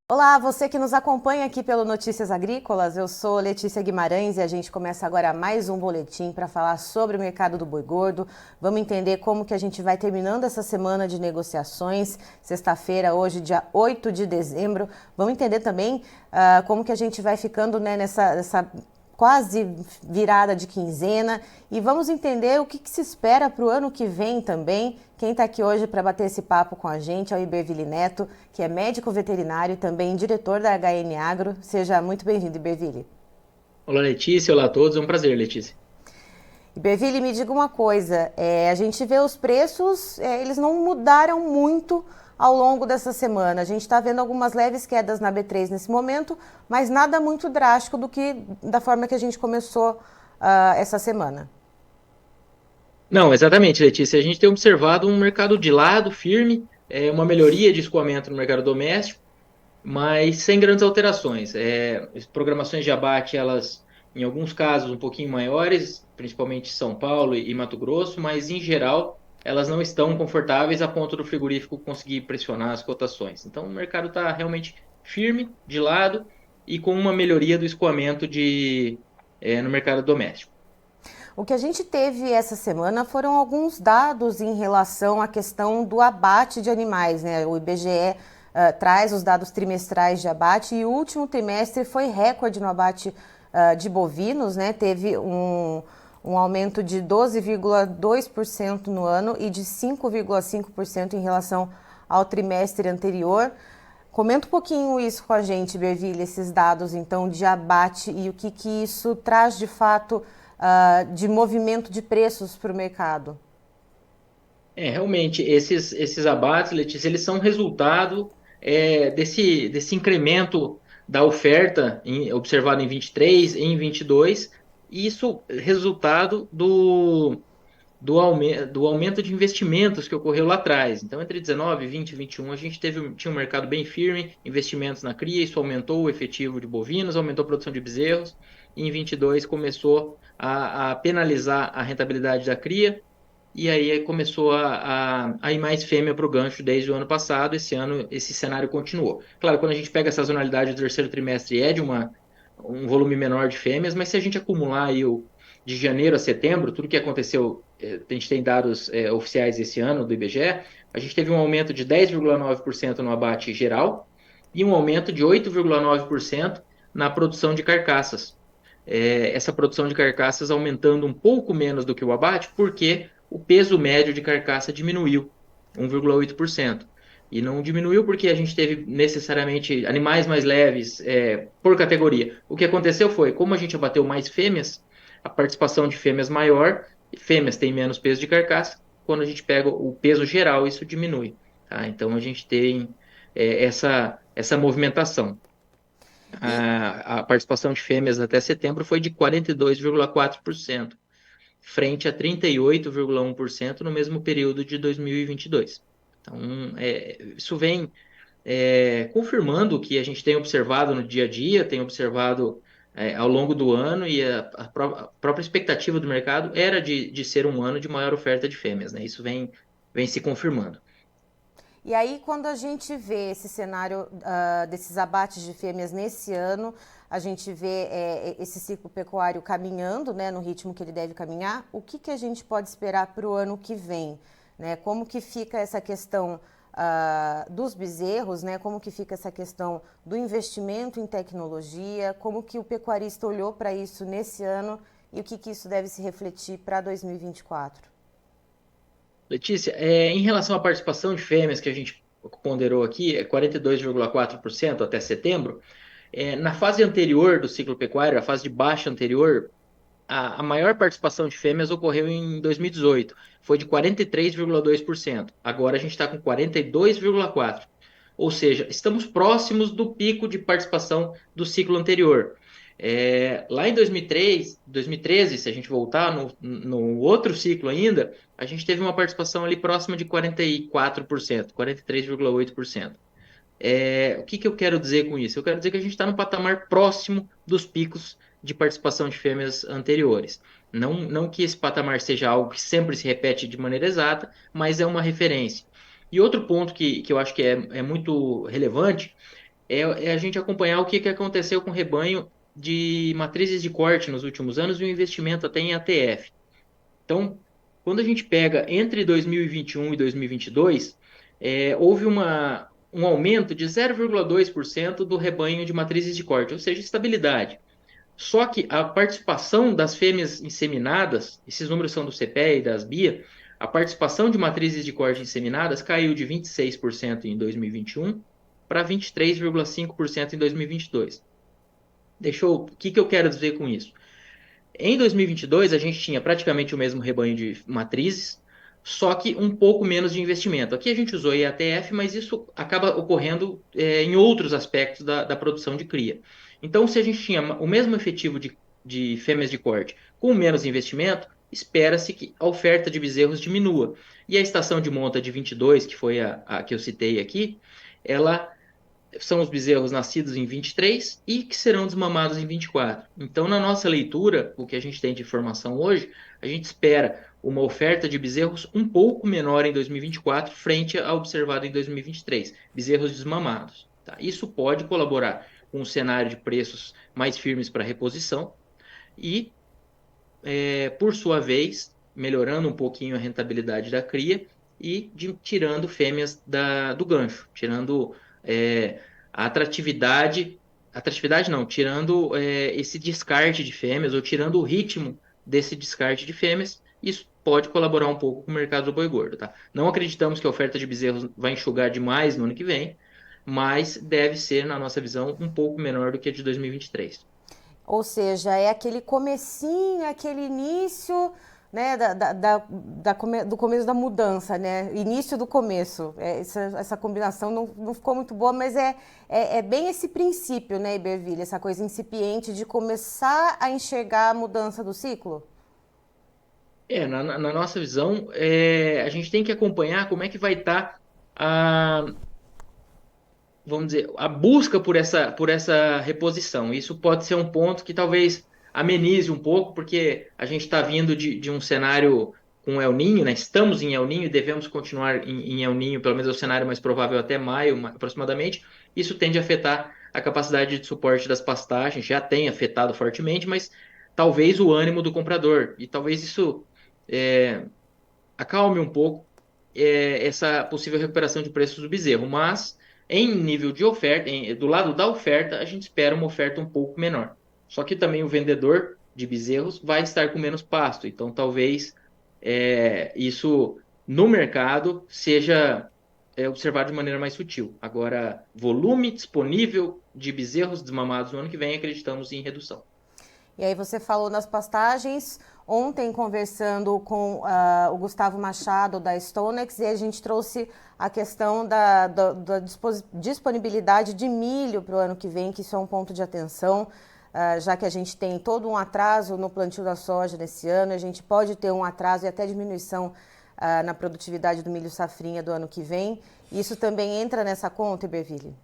Olá, você que nos acompanha aqui pelo Notícias Agrícolas, eu sou Letícia Guimarães e a gente começa agora mais um boletim para falar sobre o mercado do boi gordo. Vamos entender como que a gente vai terminando essa semana de negociações, sexta-feira, hoje, dia 8 de dezembro. Vamos entender também como que a gente vai ficando, né, nessa quase virada de quinzena e vamos entender o que se espera para o ano que vem também. Quem está aqui hoje para bater esse papo com a gente é o Iberville Neto, que é médico veterinário e também diretor da HN Agro. Seja muito bem-vindo, Iberville. Olá, Letícia. Olá a todos. É um prazer, Letícia. Iberville, me diga uma coisa, a gente vê os preços, eles não mudaram muito ao longo dessa semana. A gente está vendo algumas leves quedas na B3 nesse momento, mas nada muito drástico da forma que a gente começou essa semana. Não, exatamente, Letícia. A gente tem observado um mercado de lado firme, uma melhoria de escoamento no mercado doméstico, mas sem grandes alterações. As programações de abate, elas, em alguns casos, um pouquinho maiores, principalmente São Paulo e Mato Grosso, mas em geral, elas não estão confortáveis a ponto do frigorífico conseguir pressionar as cotações. Então, o mercado está realmente firme, de lado, e com uma melhoria do escoamento no mercado doméstico. O que a gente teve essa semana foram alguns dados em relação à questão do abate de animais, né? O IBGE traz os dados trimestrais de abate e o último trimestre foi recorde no abate de bovinos, né? Teve um aumento de 12,2% no ano e de 5,5% em relação ao trimestre anterior. Comenta um pouquinho isso com a gente, Berville, esses dados então de abate e o que isso traz de fato de movimento de preços para o mercado. Realmente, esses abates, Letícia, eles são resultado desse incremento da oferta observado em 23, em 22, e isso é resultado do aumento de investimentos que ocorreu lá atrás. Então, entre 19, 20 e 21, a gente tinha um mercado bem firme, investimentos na cria, isso aumentou o efetivo de bovinos, aumentou a produção de bezerros, e em 22 começou a penalizar a rentabilidade da cria, e aí começou a ir mais fêmea para o gancho desde o ano passado. Esse ano esse cenário continuou. Claro, quando a gente pega a sazonalidade do terceiro trimestre é de um volume menor de fêmeas, mas se a gente acumular aí de janeiro a setembro, tudo que aconteceu, a gente tem dados oficiais esse ano do IBGE, a gente teve um aumento de 10,9% no abate geral e um aumento de 8,9% na produção de carcaças. Essa produção de carcaças aumentando um pouco menos do que o abate, porque o peso médio de carcaça diminuiu 1,8%. E não diminuiu porque a gente teve necessariamente animais mais leves por categoria. O que aconteceu foi, como a gente abateu mais fêmeas, a participação de fêmeas maior, fêmeas têm menos peso de carcaça, quando a gente pega o peso geral, isso diminui. Tá? Então a gente tem essa movimentação. E, A participação de fêmeas até setembro foi de 42,4%, frente a 38,1% no mesmo período de 2022. Então, isso vem confirmando o que a gente tem observado no dia a dia, tem observado ao longo do ano, e a própria expectativa do mercado era de ser um ano de maior oferta de fêmeas, né? Isso vem se confirmando. e aí, quando a gente vê esse cenário desses abates de fêmeas nesse ano, a gente vê esse ciclo pecuário caminhando, né, no ritmo que ele deve caminhar, o que a gente pode esperar para o ano que vem? Né? Como que fica essa questão dos bezerros, né? Como que fica essa questão do investimento em tecnologia, como que o pecuarista olhou para isso nesse ano e o que isso deve se refletir para 2024? Letícia, em relação à participação de fêmeas que a gente ponderou aqui, é 42,4% até setembro. Na fase anterior do ciclo pecuário, a fase de baixa anterior, a maior participação de fêmeas ocorreu em 2018, foi de 43,2%. Agora a gente está com 42,4%. Ou seja, estamos próximos do pico de participação do ciclo anterior. Lá em 2013, se a gente voltar no outro ciclo ainda, a gente teve uma participação ali próxima de 44%, 43,8%. O que eu quero dizer com isso? Eu quero dizer que a gente está no patamar próximo dos picos de participação de fêmeas anteriores. Não que esse patamar seja algo que sempre se repete de maneira exata, mas é uma referência. E outro ponto que eu acho que é muito relevante é a gente acompanhar o que, que aconteceu com o rebanho de matrizes de corte nos últimos anos e o investimento até em ATF. Então, quando a gente pega entre 2021 e 2022, houve um aumento de 0,2% do rebanho de matrizes de corte, ou seja, estabilidade. Só que a participação das fêmeas inseminadas, esses números são do CPE e das BIA, a participação de matrizes de corte inseminadas caiu de 26% em 2021 para 23,5% em 2022. O que eu quero dizer com isso? Em 2022, a gente tinha praticamente o mesmo rebanho de matrizes, só que um pouco menos de investimento. Aqui a gente usou IATF, mas isso acaba ocorrendo em outros aspectos da produção de cria. Então, se a gente tinha o mesmo efetivo de fêmeas de corte com menos investimento, espera-se que a oferta de bezerros diminua. E a estação de monta de 22, que foi a que eu citei aqui, ela são os bezerros nascidos em 23 e que serão desmamados em 24. Então, na nossa leitura, o que a gente tem de informação hoje, a gente espera uma oferta de bezerros um pouco menor em 2024 frente ao observado em 2023, bezerros desmamados. Tá? Isso pode colaborar com um cenário de preços mais firmes para reposição e, por sua vez, melhorando um pouquinho a rentabilidade da cria e tirando fêmeas do gancho, tirando a atratividade não, tirando esse descarte de fêmeas ou tirando o ritmo desse descarte de fêmeas, isso pode colaborar um pouco com o mercado do boi gordo, tá? Não acreditamos que a oferta de bezerros vai enxugar demais no ano que vem, mas deve ser, na nossa visão, um pouco menor do que a de 2023. Ou seja, é aquele comecinho, aquele início, né, do começo da mudança, né? Início do começo. Essa combinação não ficou muito boa, mas é bem esse princípio, né, Iberville? Essa coisa incipiente de começar a enxergar a mudança do ciclo? Na nossa visão, a gente tem que acompanhar como é que vai estar a, vamos dizer, a busca por essa reposição. Isso pode ser um ponto que talvez amenize um pouco, porque a gente está vindo de um cenário com El Niño, né? Estamos em El Niño e devemos continuar em El Niño, pelo menos é o cenário mais provável até maio, aproximadamente. Isso tende a afetar a capacidade de suporte das pastagens, já tem afetado fortemente, mas talvez o ânimo do comprador. E talvez isso acalme um pouco essa possível recuperação de preços do bezerro, mas em nível de oferta, do lado da oferta, a gente espera uma oferta um pouco menor. Só que também o vendedor de bezerros vai estar com menos pasto, então talvez isso no mercado seja observado de maneira mais sutil. Agora, volume disponível de bezerros desmamados no ano que vem, acreditamos em redução. E aí você falou nas pastagens, ontem conversando com o Gustavo Machado da Stonex, e a gente trouxe a questão da disponibilidade de milho para o ano que vem, que isso é um ponto de atenção, já que a gente tem todo um atraso no plantio da soja nesse ano, a gente pode ter um atraso e até diminuição na produtividade do milho safrinha do ano que vem. Isso também entra nessa conta, Iberville?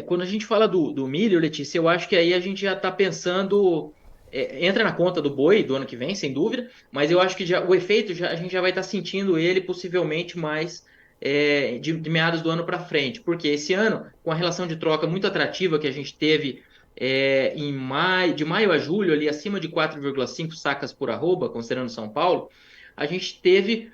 Quando a gente fala do milho, Letícia, eu acho que aí a gente já está pensando, entra na conta do boi do ano que vem, sem dúvida, mas eu acho que o efeito a gente já vai estar sentindo ele possivelmente mais de meados do ano para frente, porque esse ano, com a relação de troca muito atrativa que a gente teve de maio a julho, ali acima de 4,5 sacas por arroba, considerando São Paulo, a gente teve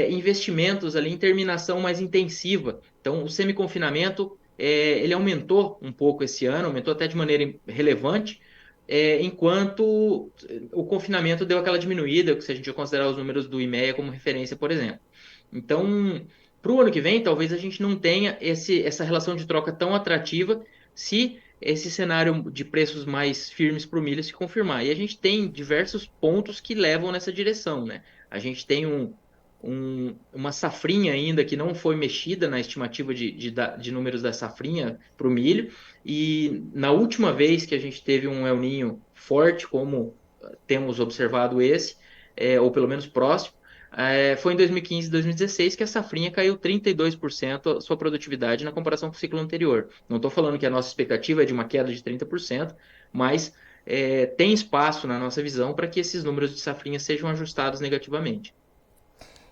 investimentos ali em terminação mais intensiva. Então, o semi-confinamento ele aumentou um pouco esse ano, aumentou até de maneira relevante, enquanto o confinamento deu aquela diminuída, se a gente considerar os números do IMEA como referência, por exemplo. Então, para o ano que vem, talvez a gente não tenha essa relação de troca tão atrativa se esse cenário de preços mais firmes para o milho se confirmar. E a gente tem diversos pontos que levam nessa direção, né? A gente tem uma safrinha ainda que não foi mexida na estimativa de números da safrinha para o milho. E na última vez que a gente teve um El Niño forte, como temos observado ou pelo menos próximo, foi em 2015 e 2016 que a safrinha caiu 32% a sua produtividade na comparação com o ciclo anterior. Não estou falando que a nossa expectativa é de uma queda de 30%, mas tem espaço na nossa visão para que esses números de safrinha sejam ajustados negativamente.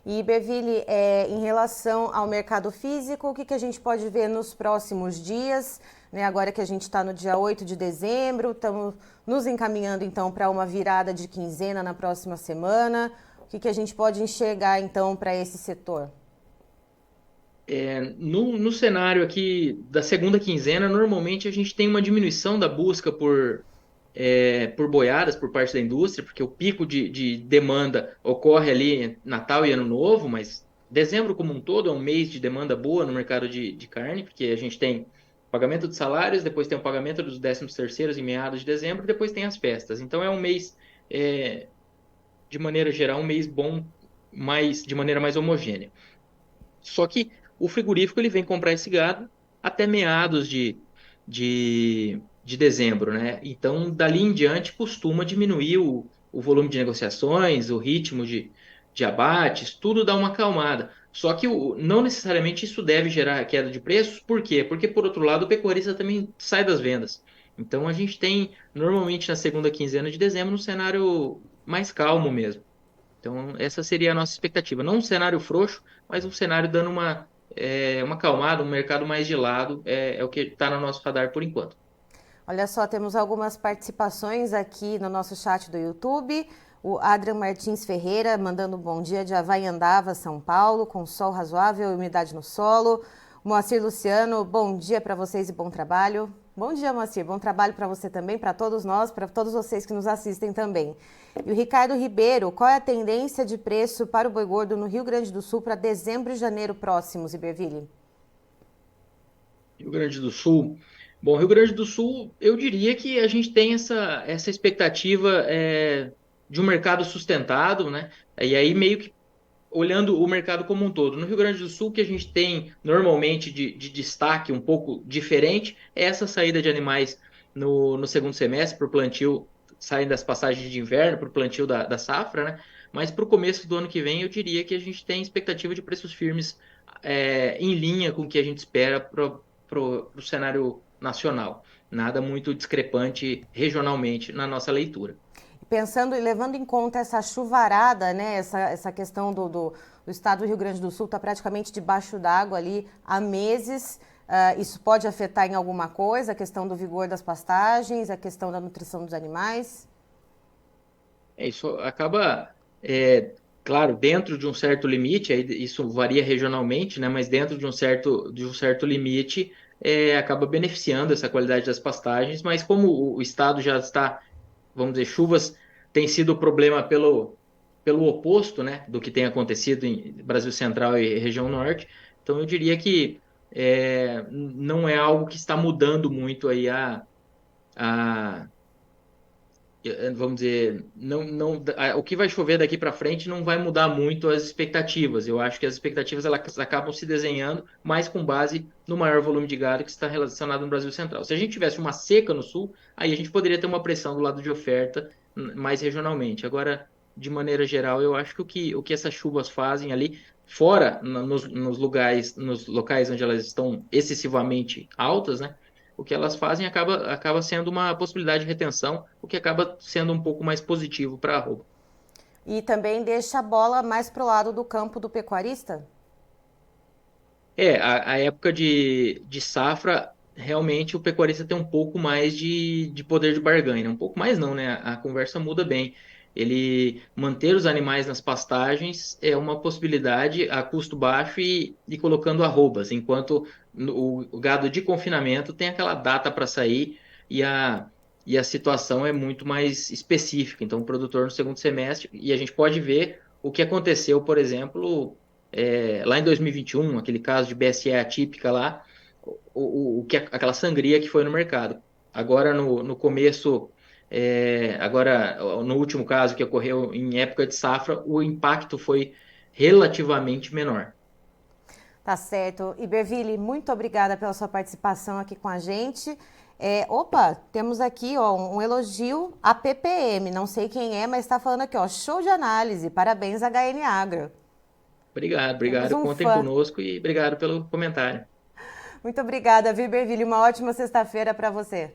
E, Berville, em relação ao mercado físico, o que a gente pode ver nos próximos dias? Né, agora que a gente está no dia 8 de dezembro, estamos nos encaminhando então para uma virada de quinzena na próxima semana. O que a gente pode enxergar então para esse setor? No cenário aqui da segunda quinzena, normalmente a gente tem uma diminuição da busca por boiadas por parte da indústria, porque o pico de demanda ocorre ali em Natal e Ano Novo, mas dezembro como um todo é um mês de demanda boa no mercado de carne, porque a gente tem pagamento de salários, depois tem o pagamento dos 13º em meados de dezembro, depois tem as festas. Então é um mês, de maneira geral, um mês bom, de maneira mais homogênea. Só que o frigorífico ele vem comprar esse gado até meados de dezembro, né? Então, dali em diante, costuma diminuir o volume de negociações, o ritmo de abates, tudo dá uma acalmada. Só que não necessariamente isso deve gerar queda de preços, por quê? Porque, por outro lado, o pecuarista também sai das vendas. Então, a gente tem, normalmente, na segunda quinzena de dezembro, um cenário mais calmo mesmo. Então, essa seria a nossa expectativa. Não um cenário frouxo, mas um cenário dando uma acalmada, um mercado mais gelado, é o que está no nosso radar por enquanto. Olha só, temos algumas participações aqui no nosso chat do YouTube. O Adrian Martins Ferreira mandando um bom dia de Havaiandava, São Paulo, com sol razoável e umidade no solo. O Moacir Luciano, bom dia para vocês e bom trabalho. Bom dia, Moacir. Bom trabalho para você também, para todos nós, para todos vocês que nos assistem também. E o Ricardo Ribeiro, qual é a tendência de preço para o boi gordo no Rio Grande do Sul para dezembro e janeiro próximos, Iberville? Rio Grande do Sul. Bom, Rio Grande do Sul, eu diria que a gente tem essa expectativa de um mercado sustentado, né? E aí meio que olhando o mercado como um todo. No Rio Grande do Sul, o que a gente tem normalmente de destaque um pouco diferente é essa saída de animais no segundo semestre para o plantio, saem das passagens de inverno para o plantio da safra, né? Mas para o começo do ano que vem, eu diria que a gente tem expectativa de preços firmes em linha com o que a gente espera para o cenário nacional. Nada muito discrepante regionalmente na nossa leitura. Pensando e levando em conta essa chuvarada, né, essa questão do estado do Rio Grande do Sul está praticamente debaixo d'água ali há meses. Isso pode afetar em alguma coisa, a questão do vigor das pastagens, a questão da nutrição dos animais? Isso acaba, claro, dentro de um certo limite, aí isso varia regionalmente, né, mas dentro de um certo limite, acaba beneficiando essa qualidade das pastagens, mas como o estado já está, vamos dizer, chuvas tem sido o problema pelo oposto, né, do que tem acontecido em Brasil Central e região Norte. Então eu diria que não é algo que está mudando muito aí a vamos dizer, o que vai chover daqui para frente não vai mudar muito as expectativas. Eu acho que as expectativas elas acabam se desenhando mais com base no maior volume de gado que está relacionado no Brasil Central. Se a gente tivesse uma seca no sul, aí a gente poderia ter uma pressão do lado de oferta mais regionalmente. Agora, de maneira geral, eu acho que o que essas chuvas fazem ali, fora nos locais onde elas estão excessivamente altas, né? O que elas fazem acaba sendo uma possibilidade de retenção, o que acaba sendo um pouco mais positivo para a arroba. E também deixa a bola mais para o lado do campo do pecuarista? A época de safra, realmente o pecuarista tem um pouco mais de poder de barganha, né? Um pouco mais não, né? A conversa muda bem. Ele manter os animais nas pastagens é uma possibilidade a custo baixo e colocando arrobas, enquanto o gado de confinamento tem aquela data para sair e a situação é muito mais específica. Então, o produtor no segundo semestre, e a gente pode ver o que aconteceu, por exemplo, lá em 2021, aquele caso de BSE atípica lá, aquela sangria que foi no mercado. Agora, no começo, agora, no último caso que ocorreu em época de safra, o impacto foi relativamente menor. Tá certo. Iberville, muito obrigada pela sua participação aqui com a gente. Temos aqui ó, um elogio à PPM. Não sei quem é, mas está falando aqui, ó, show de análise. Parabéns, HN Agro. Obrigado, Temos obrigado. um Contem fã. conosco e obrigado pelo comentário. Muito obrigada, Iberville. Uma ótima sexta-feira para você.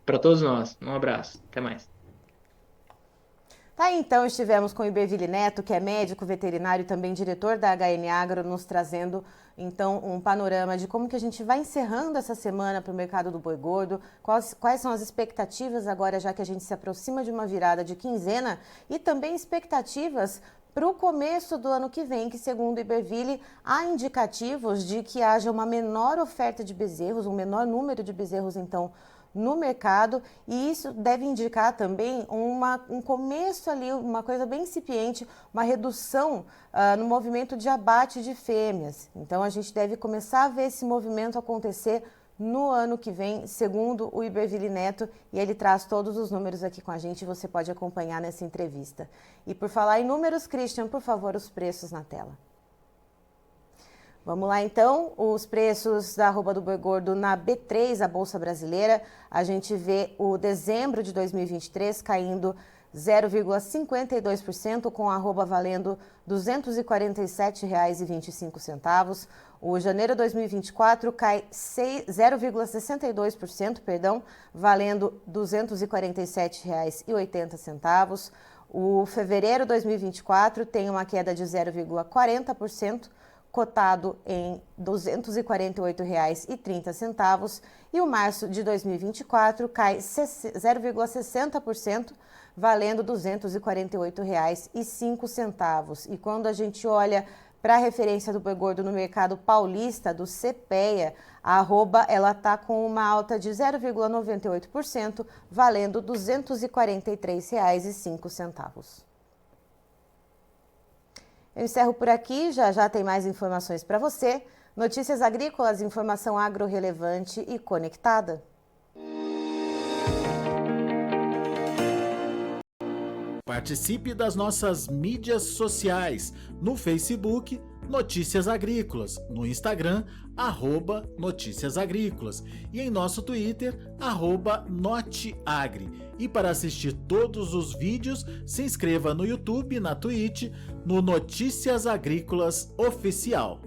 Para todos nós, um abraço. Até mais. Tá aí, então, estivemos com o Iberville Neto, que é médico veterinário e também diretor da HN Agro, nos trazendo então um panorama de como que a gente vai encerrando essa semana para o mercado do boi gordo, quais são as expectativas agora, já que a gente se aproxima de uma virada de quinzena, e também expectativas para o começo do ano que vem, que segundo o Iberville, há indicativos de que haja uma menor oferta de bezerros, um menor número de bezerros, então, no mercado, e isso deve indicar também um começo ali, uma coisa bem incipiente, uma redução no movimento de abate de fêmeas. Então, a gente deve começar a ver esse movimento acontecer no ano que vem, segundo o Iberville Neto, e ele traz todos os números aqui com a gente, você pode acompanhar nessa entrevista. E por falar em números, Christian, por favor, os preços na tela. Vamos lá então, os preços da arroba do boi gordo na B3, a Bolsa Brasileira. A gente vê o dezembro de 2023 caindo 0,52%, com a arroba valendo R$ 247,25. O janeiro de 2024 cai 0,62%, valendo R$ 247,80. O fevereiro de 2024 tem uma queda de 0,40%, cotado em R$ 248,30, e o março de 2024 cai 0,60%, valendo R$ 248,05. E quando a gente olha para a referência do boi gordo no mercado paulista, do CPEA, a arroba ela está com uma alta de 0,98%, valendo R$ 243,05. Eu encerro por aqui, já tem mais informações para você. Notícias agrícolas, informação agro-relevante e conectada. Participe das nossas mídias sociais, no Facebook, Notícias Agrícolas, no Instagram, @Notícias Agrícolas e em nosso Twitter, @Noteagri. E para assistir todos os vídeos, se inscreva no YouTube, na Twitch, no Notícias Agrícolas Oficial.